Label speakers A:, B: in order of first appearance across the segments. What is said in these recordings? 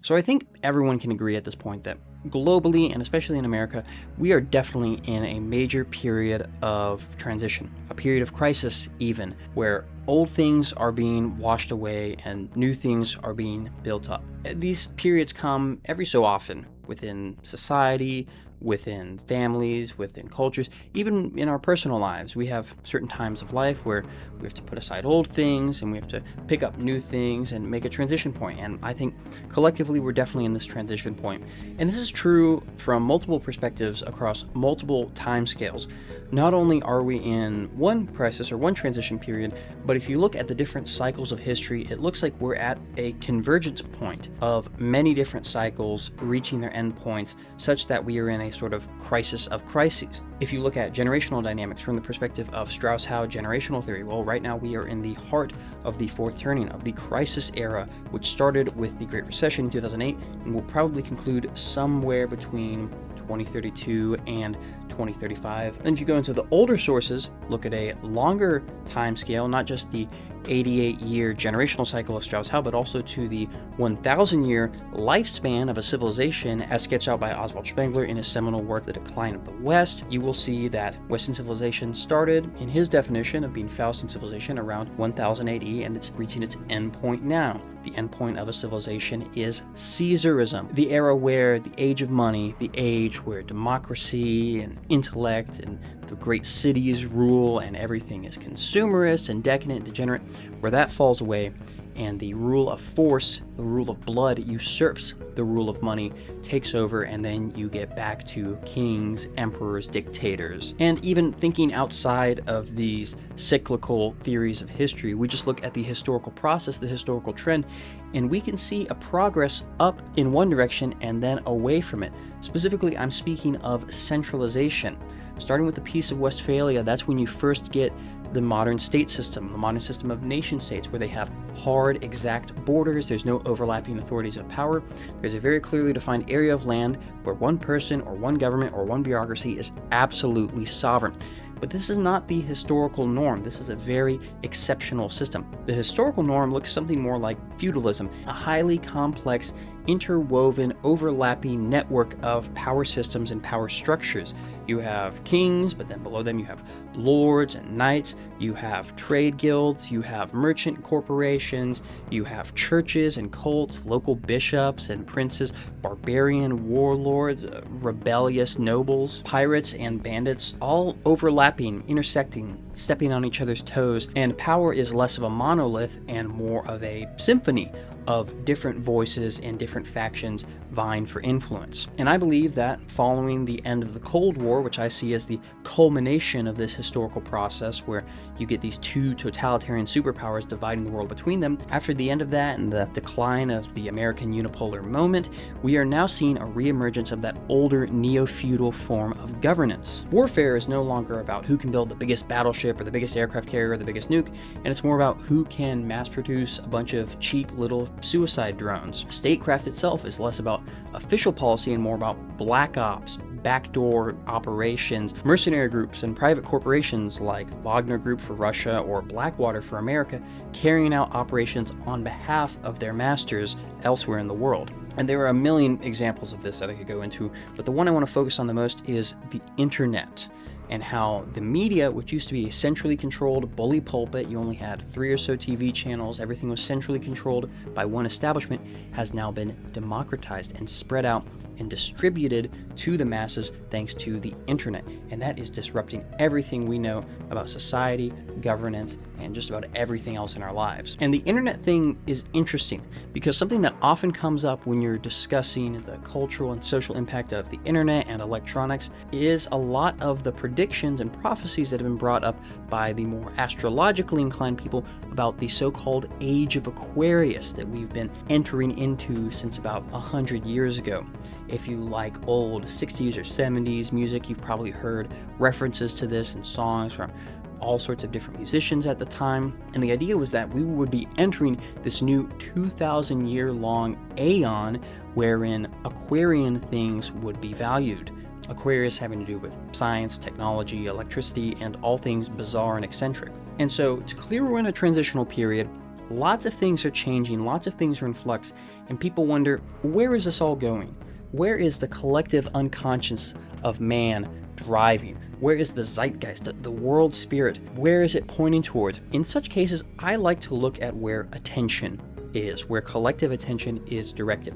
A: So I think everyone can agree at this point that globally, and especially in America, we are definitely in a major period of transition, a period of crisis even, where old things are being washed away and new things are being built up. These periods come every so often within society, within families, within cultures, even in our personal lives. We have certain times of life where we have to put aside old things and we have to pick up new things and make a transition point. And I think collectively we're definitely in this transition point. And this is true from multiple perspectives across multiple time scales. Not only are we in one crisis or one transition period, but if you look at the different cycles of history, it looks like we're at a convergence point of many different cycles reaching their endpoints, such that we are in a sort of crisis of crises. If you look at generational dynamics from the perspective of Strauss-Howe generational theory, well, right now we are in the heart of the fourth turning of the crisis era, which started with the Great Recession in 2008 and will probably conclude somewhere between 2032 and 2035. And if you go into the older sources, look at a longer time scale, not just the 88-year generational cycle of Strauss-Howe, but also to the 1,000-year lifespan of a civilization as sketched out by Oswald Spengler in his seminal work, The Decline of the West, you will see that Western civilization started, in his definition of being Faustian civilization, around 1000 AD, and it's reaching its endpoint now. The endpoint of a civilization is Caesarism, the era where the age of money, the age where democracy and intellect and the great cities rule and everything is consumerist and decadent and degenerate, where that falls away and the rule of force, the rule of blood, usurps the rule of money, takes over, and then you get back to kings, emperors, dictators. And even thinking outside of these cyclical theories of history, we just look at the historical process, the historical trend, and we can see a progress up in one direction and then away from it. Specifically, I'm speaking of centralization. Starting with the Peace of Westphalia, that's when you first get the modern state system, the modern system of nation states, where they have hard, exact borders. There's no overlapping authorities of power. There's a very clearly defined area of land where one person or one government or one bureaucracy is absolutely sovereign. But this is not the historical norm. This is a very exceptional system. The historical norm looks something more like feudalism, a highly complex, interwoven, overlapping network of power systems and power structures. You have kings, but then below them you have lords and knights, you have trade guilds, you have merchant corporations, you have churches and cults, local bishops and princes, barbarian warlords, rebellious nobles, pirates and bandits, all overlapping, intersecting, stepping on each other's toes, and power is less of a monolith and more of a symphony of different voices and different factions vying for influence. And I believe that following the end of the Cold War, which I see as the culmination of this historical process where you get these two totalitarian superpowers dividing the world between them, after the end of that and the decline of the American unipolar moment, we are now seeing a reemergence of that older neo-feudal form of governance. Warfare is no longer about who can build the biggest battleship or the biggest aircraft carrier or the biggest nuke, and it's more about who can mass produce a bunch of cheap little suicide drones. Statecraft itself is less about official policy and more about black ops, backdoor operations, mercenary groups, and private corporations like Wagner Group for Russia or Blackwater for America carrying out operations on behalf of their masters elsewhere in the world. And there are a million examples of this that I could go into, but the one I want to focus on the most is the internet, and how the media, which used to be a centrally controlled bully pulpit, you only had 3 or so TV channels, everything was centrally controlled by one establishment, has now been democratized and spread out and distributed to the masses thanks to the internet. And that is disrupting everything we know about society, governance, and just about everything else in our lives. And the internet thing is interesting because something that often comes up when you're discussing the cultural and social impact of the internet and electronics is a lot of the predictions and prophecies that have been brought up by the more astrologically inclined people about the so-called Age of Aquarius that we've been entering into since about 100 years ago. If you like old 60s or 70s music, you've probably heard references to this in songs from all sorts of different musicians at the time. And the idea was that we would be entering this new 2,000-year-long Aeon wherein Aquarian things would be valued. Aquarius having to do with science, technology, electricity, and all things bizarre and eccentric. And so it's clear we're in a transitional period. lots of things are changing, lots of things are in flux, and people wonder, where is this all going? Where is the collective unconscious of man driving? Where is the zeitgeist, the world spirit? Where is it pointing towards? In such cases, I like to look at where attention is, where collective attention is directed,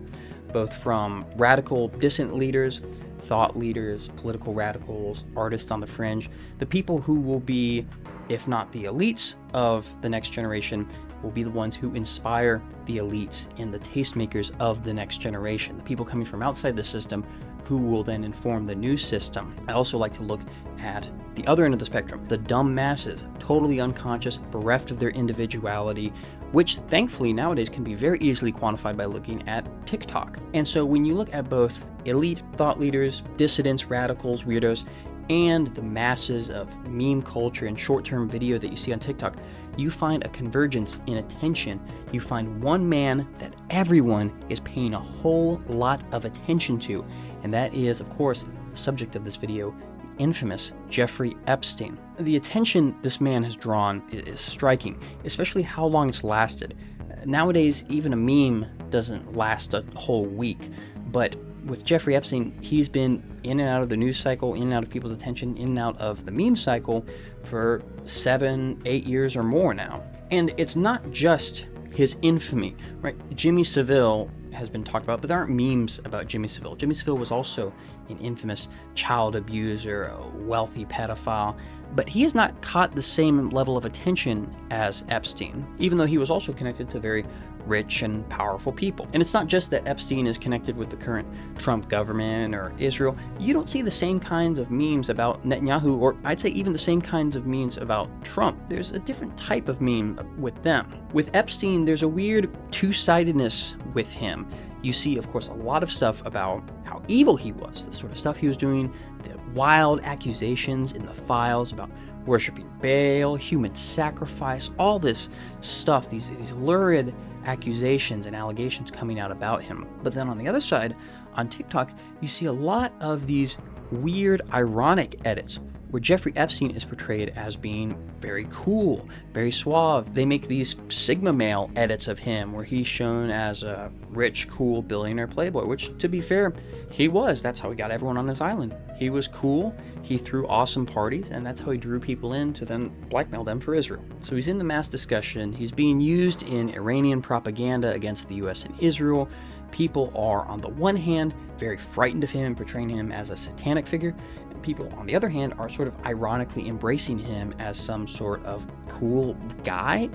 A: both from radical dissident leaders, thought leaders, political radicals, artists on the fringe, the people who will be, if not the elites of the next generation, will be the ones who inspire the elites and the tastemakers of the next generation, the people coming from outside the system who will then inform the new system. I also like to look at the other end of the spectrum, the dumb masses, totally unconscious, bereft of their individuality, which thankfully nowadays can be very easily quantified by looking at TikTok. And so when you look at both elite thought leaders, dissidents, radicals, weirdos, and the masses of meme culture and short-term video that you see on TikTok, you find a convergence in attention. You find one man that everyone is paying a whole lot of attention to, and that is, of course, the subject of this video, the infamous Jeffrey Epstein. The attention this man has drawn is striking, especially how long it's lasted. Nowadays, even a meme doesn't last a whole week, but with Jeffrey Epstein, he's been in and out of the news cycle, in and out of people's attention, in and out of the meme cycle for 7, 8 years or more now. And it's not just his infamy, right? Jimmy Savile has been talked about, but there aren't memes about Jimmy Savile. Jimmy Savile was also an infamous child abuser, a wealthy pedophile, but he has not caught the same level of attention as Epstein, even though he was also connected to very rich and powerful people. And it's not just that Epstein is connected with the current Trump government or Israel. You don't see the same kinds of memes about Netanyahu, or I'd say even the same kinds of memes about Trump. There's a different type of meme with them. With Epstein, there's a weird two-sidedness with him. You see, of course, a lot of stuff about how evil he was, the sort of stuff he was doing, the wild accusations in the files about worshiping Baal, human sacrifice, all this stuff, these lurid accusations and allegations coming out about him. But then on the other side, on TikTok, you see a lot of these weird, ironic edits where Jeffrey Epstein is portrayed as being very cool, very suave. They make these Sigma male edits of him where he's shown as a rich, cool billionaire playboy, which, to be fair, he was. That's how he got everyone on his island. He was cool, he threw awesome parties, and that's how he drew people in to then blackmail them for Israel. So he's in the mass discussion, he's being used in Iranian propaganda against the US and Israel. People are, on the one hand, very frightened of him and portraying him as a satanic figure. And people, on the other hand, are sort of ironically embracing him as some sort of cool guy. It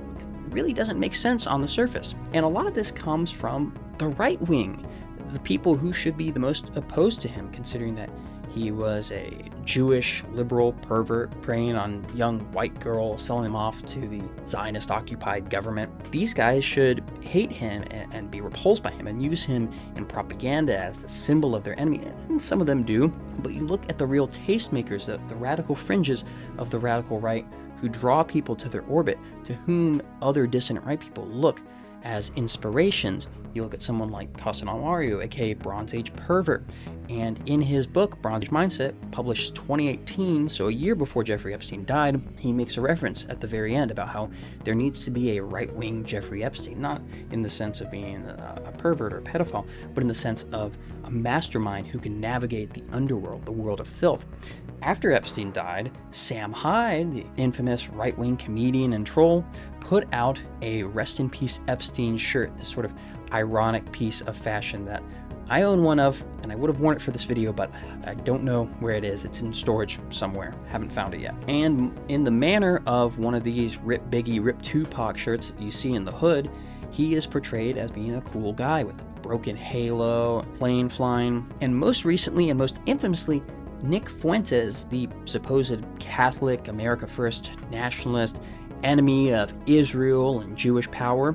A: really doesn't make sense on the surface. And a lot of this comes from the right wing, the people who should be the most opposed to him, considering that he was a Jewish liberal pervert preying on young white girls, selling them off to the Zionist-occupied government. These guys should hate him and be repulsed by him and use him in propaganda as the symbol of their enemy. And some of them do, but you look at the real tastemakers, the radical fringes of the radical right who draw people to their orbit, to whom other dissident right people look as inspirations. You look at someone like Kasim Al-Mario, aka Bronze Age Pervert, and in his book, Bronze Age Mindset, published 2018, so a year before Jeffrey Epstein died, he makes a reference at the very end about how there needs to be a right-wing Jeffrey Epstein, not in the sense of being a pervert or a pedophile, but in the sense of a mastermind who can navigate the underworld, the world of filth. After Epstein died, Sam Hyde, the infamous right-wing comedian and troll, put out a Rest in Peace Epstein shirt, this sort of ironic piece of fashion that I own one of, and I would have worn it for this video, but I don't know where it is. It's in storage somewhere. Haven't found it yet. And in the manner of one of these Rip Biggie, Rip Tupac shirts you see in the hood, he is portrayed as being a cool guy with a broken halo, plane flying, and most recently and most infamously, Nick Fuentes, the supposed Catholic, America First nationalist, enemy of Israel and Jewish power,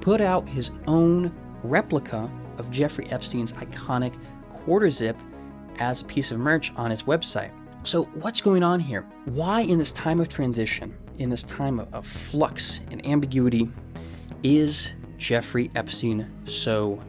A: put out his own replica of Jeffrey Epstein's iconic quarter zip as a piece of merch on his website. So what's going on here? Why in this time of transition, in this time of flux and ambiguity, is Jeffrey Epstein so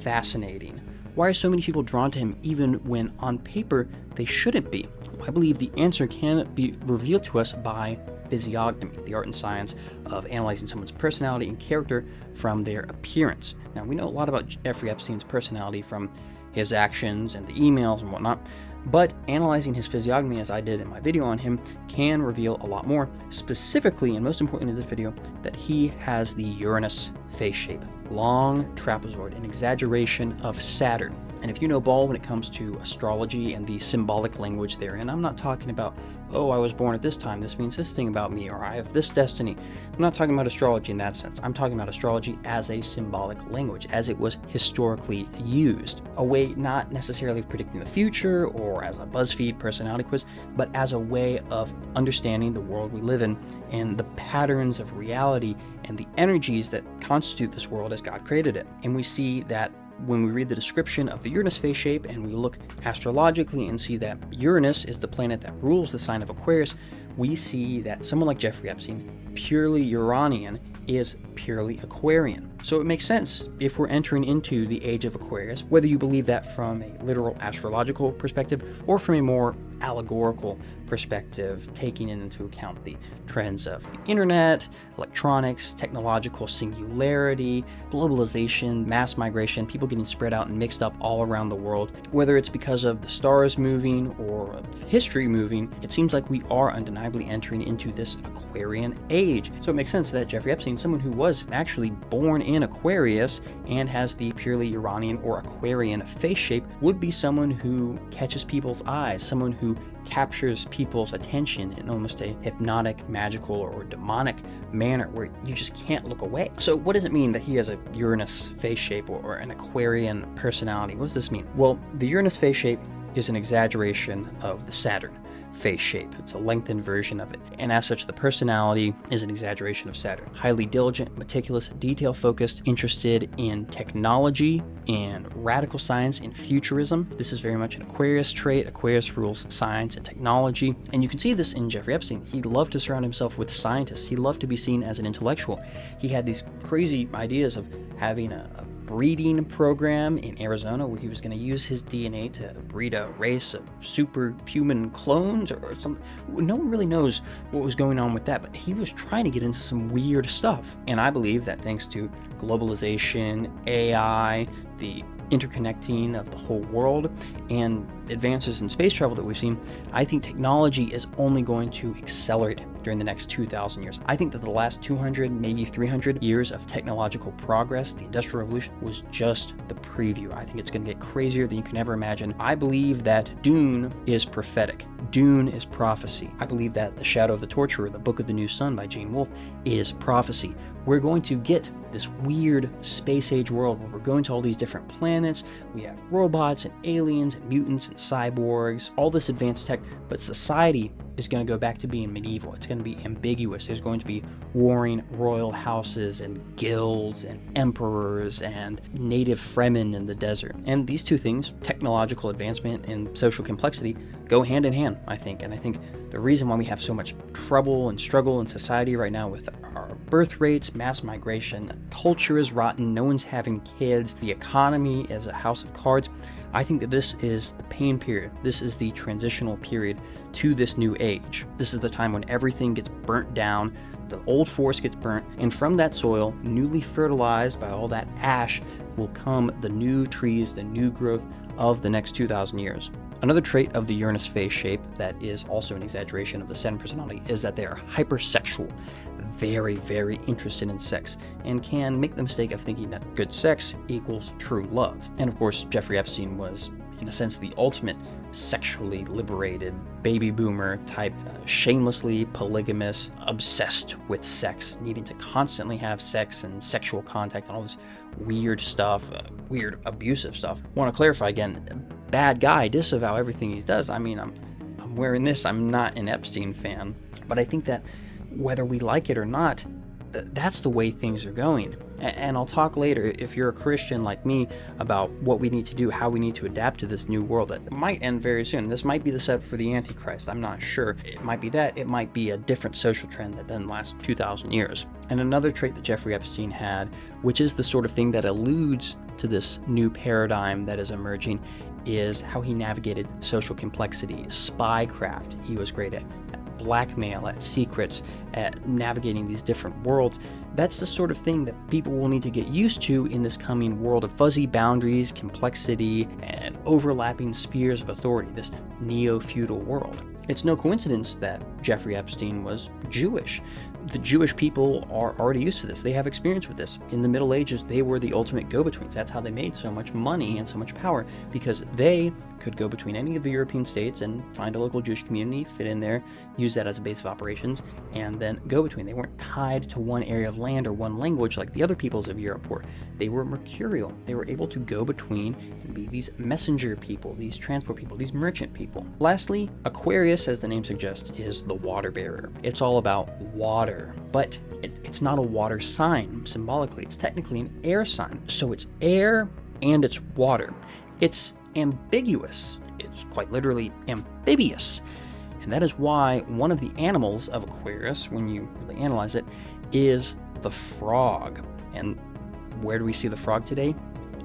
A: fascinating? Why are so many people drawn to him even when on paper they shouldn't be? I believe the answer can be revealed to us by physiognomy, the art and science of analyzing someone's personality and character from their appearance. Now, we know a lot about Jeffrey Epstein's personality from his actions and the emails and whatnot, but analyzing his physiognomy, as I did in my video on him, can reveal a lot more. Specifically, and most importantly in this video, that he has the Uranus face shape, long trapezoid, an exaggeration of Saturn. And if you know ball when it comes to astrology and the symbolic language therein, I'm not talking about, oh, I was born at this time, this means this thing about me, or I have this destiny. I'm not talking about astrology in that sense. I'm talking about astrology as a symbolic language, as it was historically used. A way not necessarily of predicting the future or as a BuzzFeed personality quiz, but as a way of understanding the world we live in and the patterns of reality and the energies that constitute this world as God created it. And we see that when we read the description of the Uranus face shape and we look astrologically and see that Uranus is the planet that rules the sign of Aquarius, we see that someone like Jeffrey Epstein, purely Uranian, is purely Aquarian. So it makes sense if we're entering into the Age of Aquarius, whether you believe that from a literal astrological perspective or from a more allegorical perspective, taking into account the trends of the internet, electronics, technological singularity, globalization, mass migration, people getting spread out and mixed up all around the world. Whether it's because of the stars moving or of history moving, it seems like we are undeniably entering into this Aquarian age. So it makes sense that Jeffrey Epstein, someone who was actually born in Aquarius and has the purely Uranian or Aquarian face shape, would be someone who catches people's eyes, someone who captures people's attention in almost a hypnotic, magical, or demonic manner where you just can't look away. So what does it mean that he has a Uranus face shape or an Aquarian personality? What does this mean? Well, the Uranus face shape is an exaggeration of the Saturn face shape. It's a lengthened version of it. And as such, the personality is an exaggeration of Saturn. Highly diligent, meticulous, detail-focused, interested in technology and radical science and futurism. This is very much an Aquarius trait. Aquarius rules science and technology. And you can see this in Jeffrey Epstein. He loved to surround himself with scientists. He loved to be seen as an intellectual. He had these crazy ideas of having a breeding program in Arizona where he was going to use his DNA to breed a race of superhuman clones or something. No one really knows what was going on with that, but he was trying to get into some weird stuff. And I believe that thanks to globalization, AI, the interconnecting of the whole world, and advances in space travel that we've seen, I think technology is only going to accelerate during the next 2,000 years. I think that the last 200, maybe 300 years of technological progress, the Industrial Revolution, was just the preview. I think it's going to get crazier than you can ever imagine. I believe that Dune is prophetic. Dune is prophecy. I believe that The Shadow of the Torturer, the Book of the New Sun by Gene Wolfe, is prophecy. We're going to get this weird space age world where we're going to all these different planets. We have robots and aliens and mutants and cyborgs, all this advanced tech, but society is going to go back to being medieval. It's going to be ambiguous. There's going to be warring royal houses and guilds and emperors and native fremen in the desert. And these two things, technological advancement and social complexity, go hand in hand, I think. And I think the reason why we have so much trouble and struggle in society right now with our birth rates, mass migration, culture is rotten, no one's having kids, the economy is a house of cards, I think that this is the pain period. This is the transitional period to this new age. This is the time when everything gets burnt down, the old forest gets burnt, and from that soil, newly fertilized by all that ash, will come the new trees, the new growth of the next 2,000 years. Another trait of the Uranus face shape that is also an exaggeration of the Saturn personality is that they are hypersexual, very, very interested in sex, and can make the mistake of thinking that good sex equals true love. And of course, Jeffrey Epstein was, in a sense, the ultimate sexually liberated baby boomer type, shamelessly polygamous, obsessed with sex, needing to constantly have sex and sexual contact and all this weird stuff, weird abusive stuff. Want to clarify again, bad guy, disavow everything he does. I mean, I'm wearing this, I'm not an Epstein fan, but I think that whether we like it or not, that's the way things are going. And I'll talk later, if you're a Christian like me, about what we need to do, how we need to adapt to this new world that might end very soon. This might be the setup for the Antichrist. I'm not sure. It might be that. It might be a different social trend that then lasts 2,000 years. And another trait that Jeffrey Epstein had, which is the sort of thing that alludes to this new paradigm that is emerging, is how he navigated social complexity, spycraft. He was great at blackmail, at secrets, at navigating these different worlds. That's the sort of thing that people will need to get used to in this coming world of fuzzy boundaries, complexity, and overlapping spheres of authority, this neo-feudal world. It's no coincidence that Jeffrey Epstein was Jewish. The Jewish people are already used to this. They have experience with this. In the Middle Ages, they were the ultimate go-betweens. That's how they made so much money and so much power, because they could go between any of the European states and find a local Jewish community, fit in there, use that as a base of operations, and then go between. They weren't tied to one area of land or one language like the other peoples of Europe were. They were mercurial. They were able to go between and be these messenger people, these transport people, these merchant people. Lastly, Aquarius, as the name suggests, is the water bearer. It's all about water, but it's not a water sign symbolically. It's technically an air sign. So it's air and it's water. It's ambiguous. It's quite literally amphibious. And that is why one of the animals of Aquarius, when you really analyze it, is the frog. And where do we see the frog today?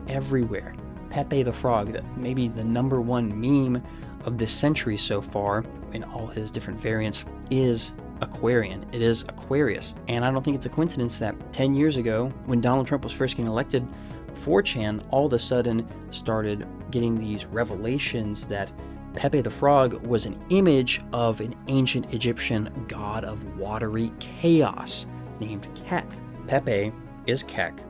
A: Everywhere. Pepe the frog, maybe the number one meme of this century so far, in all his different variants, is Aquarian. It is Aquarius. And I don't think it's a coincidence that 10 years ago, when Donald Trump was first getting elected, 4chan all of a sudden started getting these revelations that Pepe the frog was an image of an ancient Egyptian god of watery chaos named Kek. Pepe is Kek,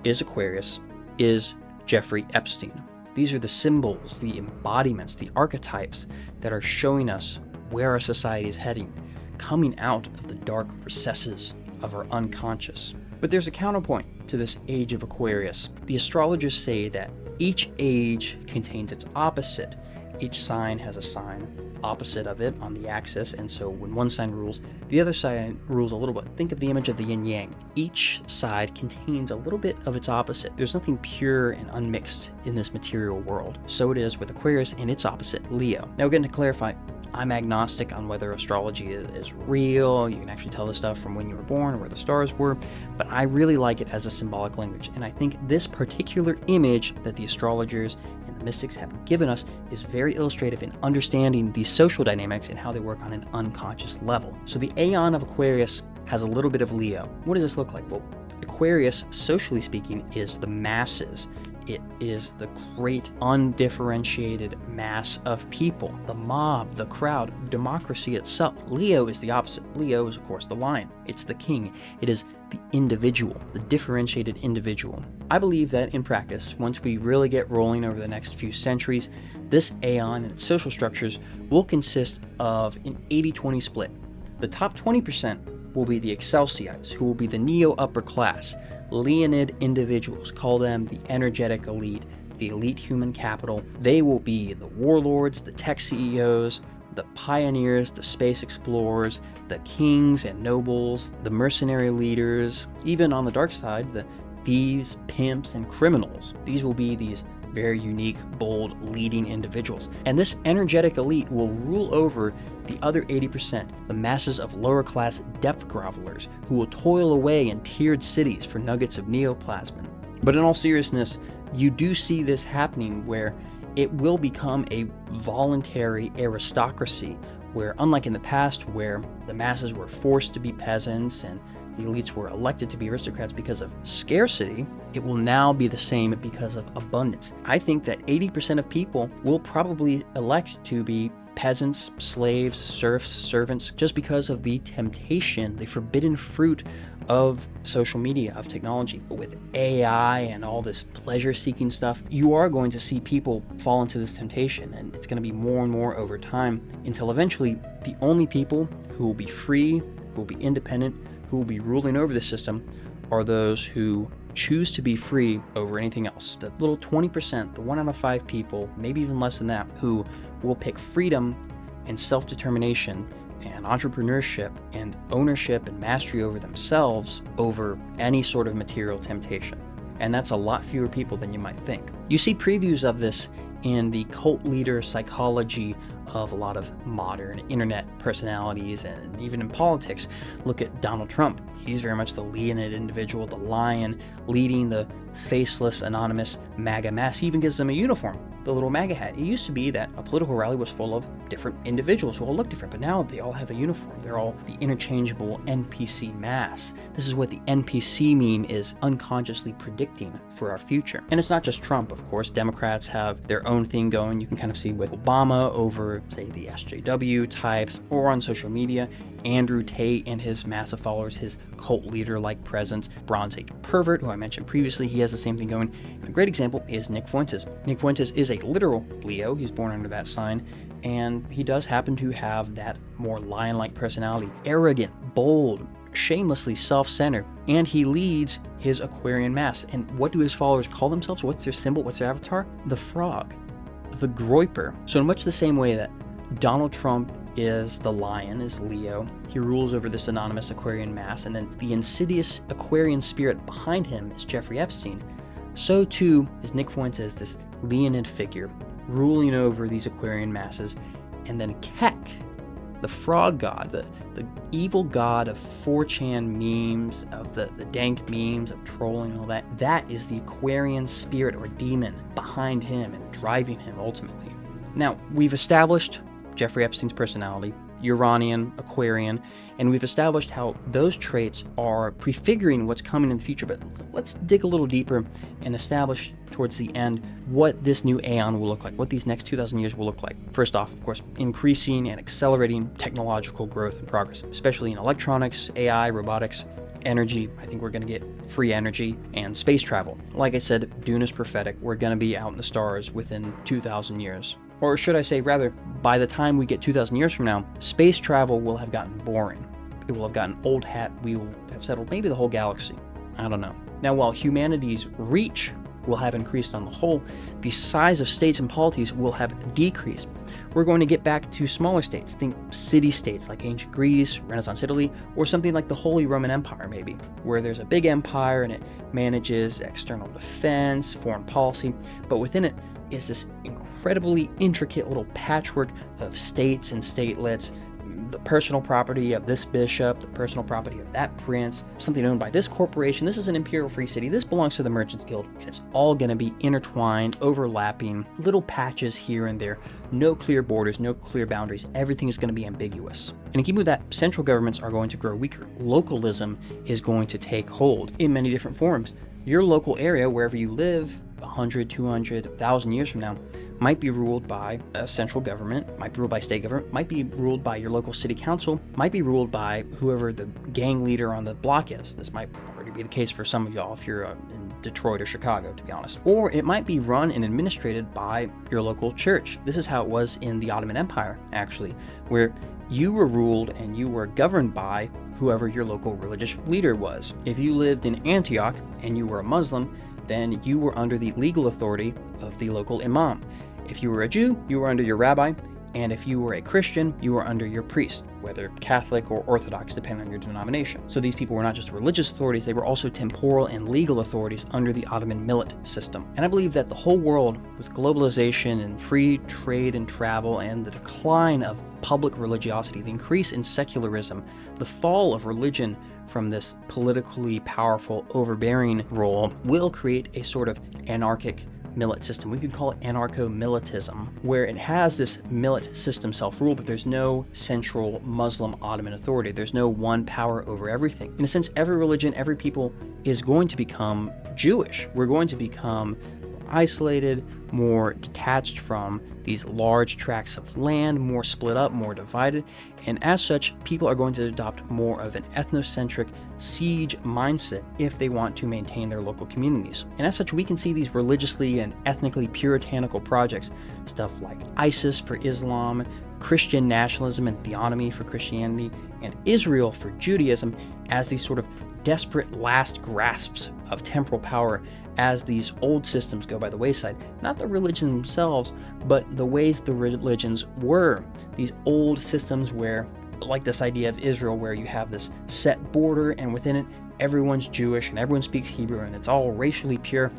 A: is Aquarius, is Jeffrey Epstein. These are the symbols, the embodiments, the archetypes that are showing us where our society is heading, coming out of the dark recesses of our unconscious. But there's a counterpoint to this age of Aquarius. The astrologers say that each age contains its opposite. Each sign has a sign opposite of it on the axis, and so when one sign rules, the other side rules a little bit. Think of the image of the yin-yang. Each side contains a little bit of its opposite. There's nothing pure and unmixed in this material world. So it is with Aquarius and its opposite, Leo. Now again, to clarify, I'm agnostic on whether astrology is real. You can actually tell the stuff from when you were born or where the stars were, but I really like it as a symbolic language. And I think this particular image that the astrologers and the mystics have given us is very illustrative in understanding these social dynamics and how they work on an unconscious level. So the Aeon of Aquarius has a little bit of Leo. What does this look like? Well, Aquarius, socially speaking, is the masses. It is the great undifferentiated mass of people, the mob, the crowd, democracy itself. Leo is the opposite. Leo is, of course, the lion. It's the king. It is the individual, the differentiated individual. I believe that in practice, once we really get rolling over the next few centuries, this Aeon and its social structures will consist of an 80-20 split. The top 20% will be the Excelsiites, who will be the neo-upper class, Leonid individuals. Call them the energetic elite, the elite human capital. They will be the warlords, the tech CEOs, the pioneers, the space explorers, the kings and nobles, the mercenary leaders, even on the dark side, the thieves, pimps, and criminals. These will be these very unique, bold, leading individuals. And this energetic elite will rule over the other 80%, the masses of lower-class depth grovelers who will toil away in tiered cities for nuggets of neoplasmin. But in all seriousness, you do see this happening where it will become a voluntary aristocracy, where unlike in the past where the masses were forced to be peasants and the elites were elected to be aristocrats because of scarcity, it will now be the same because of abundance. I think that 80% of people will probably elect to be peasants, slaves, serfs, servants, just because of the temptation, the forbidden fruit of social media, of technology. But with AI and all this pleasure-seeking stuff, you are going to see people fall into this temptation, and it's going to be more and more over time until eventually the only people who will be free, who will be independent, who will be ruling over the system are those who choose to be free over anything else. The little 20%, the 1 out of 5 people, maybe even less than that, who will pick freedom and self-determination and entrepreneurship and ownership and mastery over themselves over any sort of material temptation. And that's a lot fewer people than you might think. You see previews of this in the cult leader psychology of a lot of modern internet personalities, and even in politics. Look at Donald Trump. He's very much the Leonid individual, the lion, leading the faceless, anonymous MAGA mass. He even gives them a uniform, the little MAGA hat. It used to be that a political rally was full of different individuals who all look different, but now they all have a uniform. They're all the interchangeable NPC mass. This is what the NPC meme is unconsciously predicting for our future. And it's not just Trump, of course. Democrats have their own thing going. You can kind of see with Obama over, say, the SJW types, or on social media, Andrew Tate and his massive followers, his cult leader-like presence, Bronze Age pervert, who I mentioned previously, he has the same thing going. And a great example is Nick Fuentes. Nick Fuentes is a literal Leo. He's born under that sign, and he does happen to have that more lion-like personality, arrogant, bold, shamelessly self-centered, and he leads his Aquarian mass. And what do his followers call themselves? What's their symbol? What's their avatar? The frog, the groiper. So in much the same way that Donald Trump is the lion, is Leo, he rules over this anonymous Aquarian mass, and then the insidious Aquarian spirit behind him is Jeffrey Epstein, so too is Nick Fuentes, this Leonid figure, ruling over these Aquarian masses. And then Kek, the frog god, the evil god of 4chan memes, of the dank memes, of trolling and all that, that is the Aquarian spirit or demon behind him and driving him ultimately. Now, we've established Jeffrey Epstein's personality, Uranian, Aquarian, and we've established how those traits are prefiguring what's coming in the future. But let's dig a little deeper and establish towards the end what this new Aeon will look like, what these next 2,000 years will look like. First off, of course, increasing and accelerating technological growth and progress, especially in electronics, AI, robotics, energy. I think we're going to get free energy and space travel. Like I said, Dune is prophetic. We're going to be out in the stars within 2,000 years. Or should I say, rather, by the time we get 2,000 years from now, space travel will have gotten boring. It will have gotten old hat. We will have settled maybe the whole galaxy. I don't know. Now, while humanity's reach will have increased on the whole, the size of states and polities will have decreased. We're going to get back to smaller states. Think city-states like ancient Greece, Renaissance Italy, or something like the Holy Roman Empire maybe, where there's a big empire and it manages external defense, foreign policy, but within it is this incredibly intricate little patchwork of states and statelets, the personal property of this bishop, the personal property of that prince, something owned by this corporation. This is an imperial free city. This belongs to the Merchants Guild, and it's all going to be intertwined, overlapping, little patches here and there. No clear borders, no clear boundaries. Everything is going to be ambiguous. And in keeping with that, central governments are going to grow weaker. Localism is going to take hold in many different forms. Your local area, wherever you live, 100, 200, 1,000 years from now, might be ruled by a central government, might be ruled by state government, might be ruled by your local city council, might be ruled by whoever the gang leader on the block is. This might already be the case for some of y'all if you're in Detroit or Chicago, to be honest. Or it might be run and administrated by your local church. This is how it was in the Ottoman Empire, actually, where you were ruled and you were governed by whoever your local religious leader was. If you lived in Antioch and you were a Muslim, then you were under the legal authority of the local imam. If you were a Jew, you were under your rabbi, and if you were a Christian, you were under your priest, whether Catholic or Orthodox, depending on your denomination. So these people were not just religious authorities, they were also temporal and legal authorities under the Ottoman millet system. And I believe that the whole world, with globalization and free trade and travel and the decline of public religiosity, the increase in secularism, the fall of religion from this politically powerful, overbearing role, will create a sort of anarchic millet system. We could call it anarcho-militism, where it has this millet system self-rule, but there's no central Muslim Ottoman authority. There's no one power over everything. In a sense, every religion, every people is going to become Jewish. We're going to become isolated, more detached from these large tracts of land, more split up, more divided, and as such, people are going to adopt more of an ethnocentric siege mindset if they want to maintain their local communities. And as such, we can see these religiously and ethnically puritanical projects, stuff like ISIS for Islam, Christian nationalism and theonomy for Christianity, and Israel for Judaism, as these sort of desperate last grasps of temporal power as these old systems go by the wayside. Not the religions themselves, but the ways the religions were. These old systems where, like this idea of Israel, where you have this set border and within it everyone's Jewish and everyone speaks Hebrew and it's all racially pure.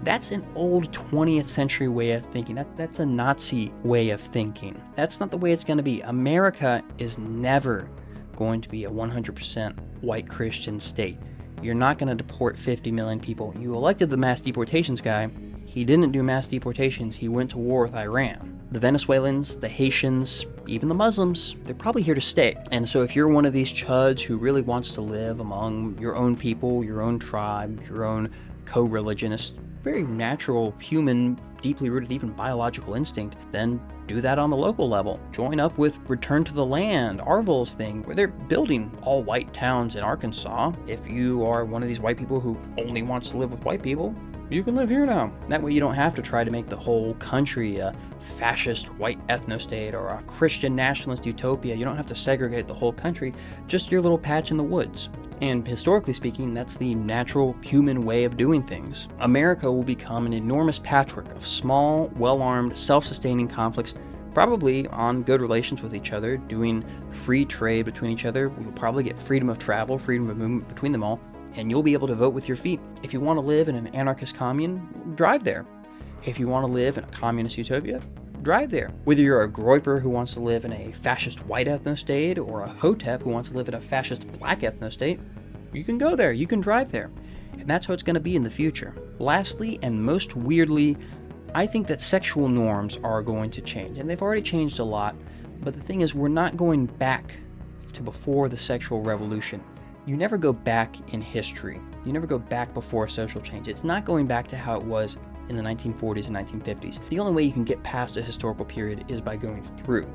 A: That's an old 20th century way of thinking. That's a Nazi way of thinking. That's not the way it's going to be. America is never going to be a 100% white Christian state. You're not going to deport 50 million people. You elected the mass deportations guy. He didn't do mass deportations. He went to war with Iran. The Venezuelans, the Haitians, even the Muslims, they're probably here to stay. And so if you're one of these chuds who really wants to live among your own people, your own tribe, your own co-religionist, very natural, human, deeply rooted, even biological instinct, then do that on the local level. Join up with Return to the Land, Arville's thing, where they're building all white towns in Arkansas. If you are one of these white people who only wants to live with white people, you can live here now. That way you don't have to try to make the whole country a fascist white ethno-state or a Christian nationalist utopia. You don't have to segregate the whole country, just your little patch in the woods. And historically speaking, that's the natural human way of doing things. America will become an enormous patchwork of small, well-armed, self-sustaining conflicts, probably on good relations with each other, doing free trade between each other. We'll probably get freedom of travel, freedom of movement between them all, and you'll be able to vote with your feet. If you want to live in an anarchist commune, drive there. If you want to live in a communist utopia, drive there. Whether you're a Groyper who wants to live in a fascist white ethno-state or a Hotep who wants to live in a fascist black ethno-state, you can go there, you can drive there. And that's how it's going to be in the future. Lastly, and most weirdly, I think that sexual norms are going to change. And they've already changed a lot, but the thing is, we're not going back to before the sexual revolution. You never go back in history. You never go back before social change. It's not going back to how it was in the 1940s and 1950s. The only way you can get past a historical period is by going through.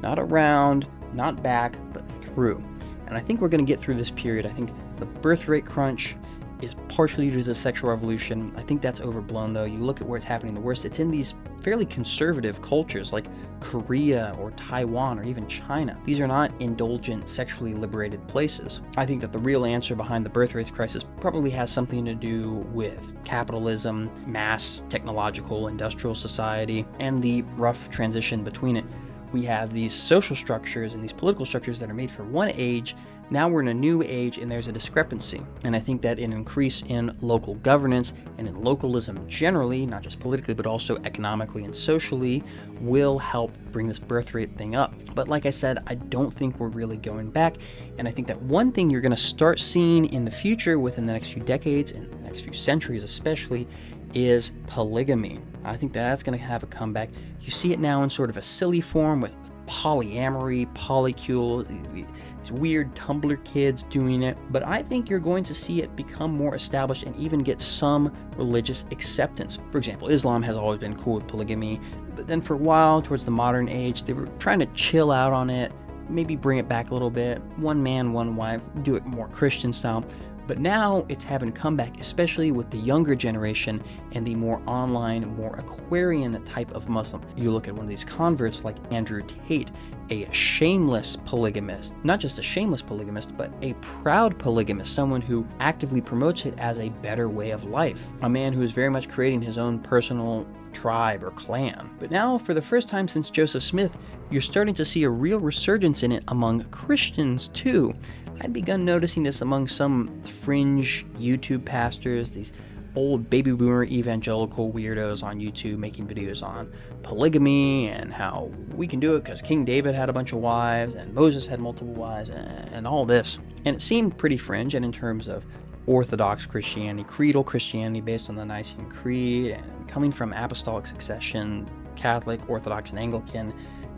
A: Not around, not back, but through. And I think we're going to get through this period. I think the birth rate crunch is partially due to the sexual revolution. I think that's overblown, though. You look at where it's happening the worst. It's in these fairly conservative cultures like Korea or Taiwan or even China. These are not indulgent, sexually liberated places. I think that the real answer behind the birth rates crisis probably has something to do with capitalism, mass technological industrial society, and the rough transition between it. We have these social structures and these political structures that are made for one age. Now we're in a new age and there's a discrepancy. And I think that an increase in local governance and in localism generally, not just politically, but also economically and socially, will help bring this birth rate thing up. But like I said, I don't think we're really going back. And I think that one thing you're going to start seeing in the future within the next few decades and the next few centuries especially is polygamy. I think that's going to have a comeback. You see it now in sort of a silly form with polyamory, polycule, these weird Tumblr kids doing it. But I think you're going to see it become more established and even get some religious acceptance. For example, Islam has always been cool with polygamy, but then for a while, towards the modern age, they were trying to chill out on it, maybe bring it back a little bit. One man, one wife, do it more Christian style. But now it's having a comeback, especially with the younger generation and the more online, more Aquarian type of Muslim. You look at one of these converts like Andrew Tate, a shameless polygamist, not just a shameless polygamist, but a proud polygamist, someone who actively promotes it as a better way of life, a man who is very much creating his own personal tribe or clan. But now, for the first time since Joseph Smith, you're starting to see a real resurgence in it among Christians too. I'd begun noticing this among some fringe YouTube pastors, these old baby boomer evangelical weirdos on YouTube making videos on polygamy and how we can do it because King David had a bunch of wives and Moses had multiple wives and all this. And it seemed pretty fringe, and in terms of Orthodox Christianity, creedal Christianity based on the Nicene Creed, and coming from apostolic succession, Catholic, Orthodox, and Anglican,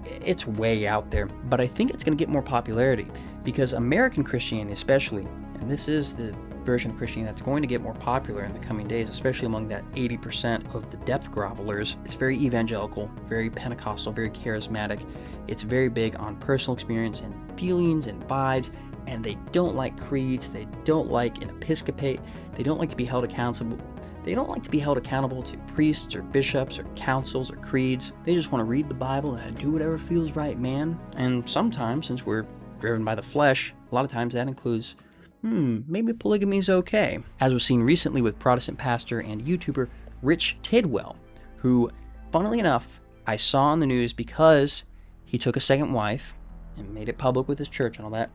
A: it's way out there. But I think it's going to get more popularity because American Christianity especially, and this is the version of Christianity that's going to get more popular in the coming days, especially among that 80% of the depth grovelers. It's very evangelical, very Pentecostal, very charismatic. It's very big on personal experience and feelings and vibes, and they don't like creeds, they don't like an episcopate, they don't like to be held accountable. They don't like to be held accountable to priests or bishops or councils or creeds. They just want to read the Bible and do whatever feels right, man. And sometimes, since we're driven by the flesh, a lot of times that includes, maybe polygamy's okay. As was seen recently with Protestant pastor and YouTuber Rich Tidwell, who, funnily enough, I saw on the news because he took a second wife and made it public with his church and all that.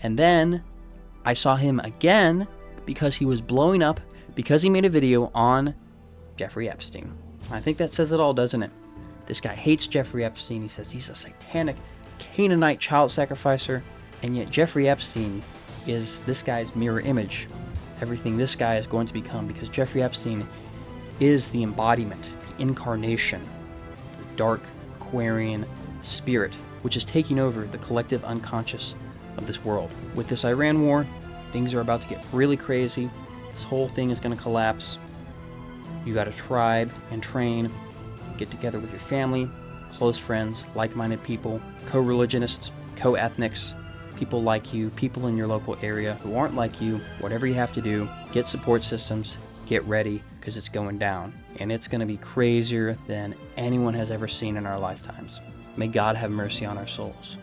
A: And then I saw him again because he was blowing up because he made a video on Jeffrey Epstein. I think that says it all, doesn't it? This guy hates Jeffrey Epstein. He says he's a satanic Canaanite child sacrificer, and yet Jeffrey Epstein is this guy's mirror image. Everything this guy is going to become, because Jeffrey Epstein is the embodiment, the incarnation, the dark Aquarian spirit, which is taking over the collective unconscious of this world. With this Iran war, things are about to get really crazy. This whole thing is going to collapse. You got a tribe and train, get together with your family, close friends, like-minded people, co-religionists, co-ethnics, people like you, people in your local area who aren't like you. Whatever you have to do, get support systems, get ready, because it's going down. And it's going to be crazier than anyone has ever seen in our lifetimes. May God have mercy on our souls.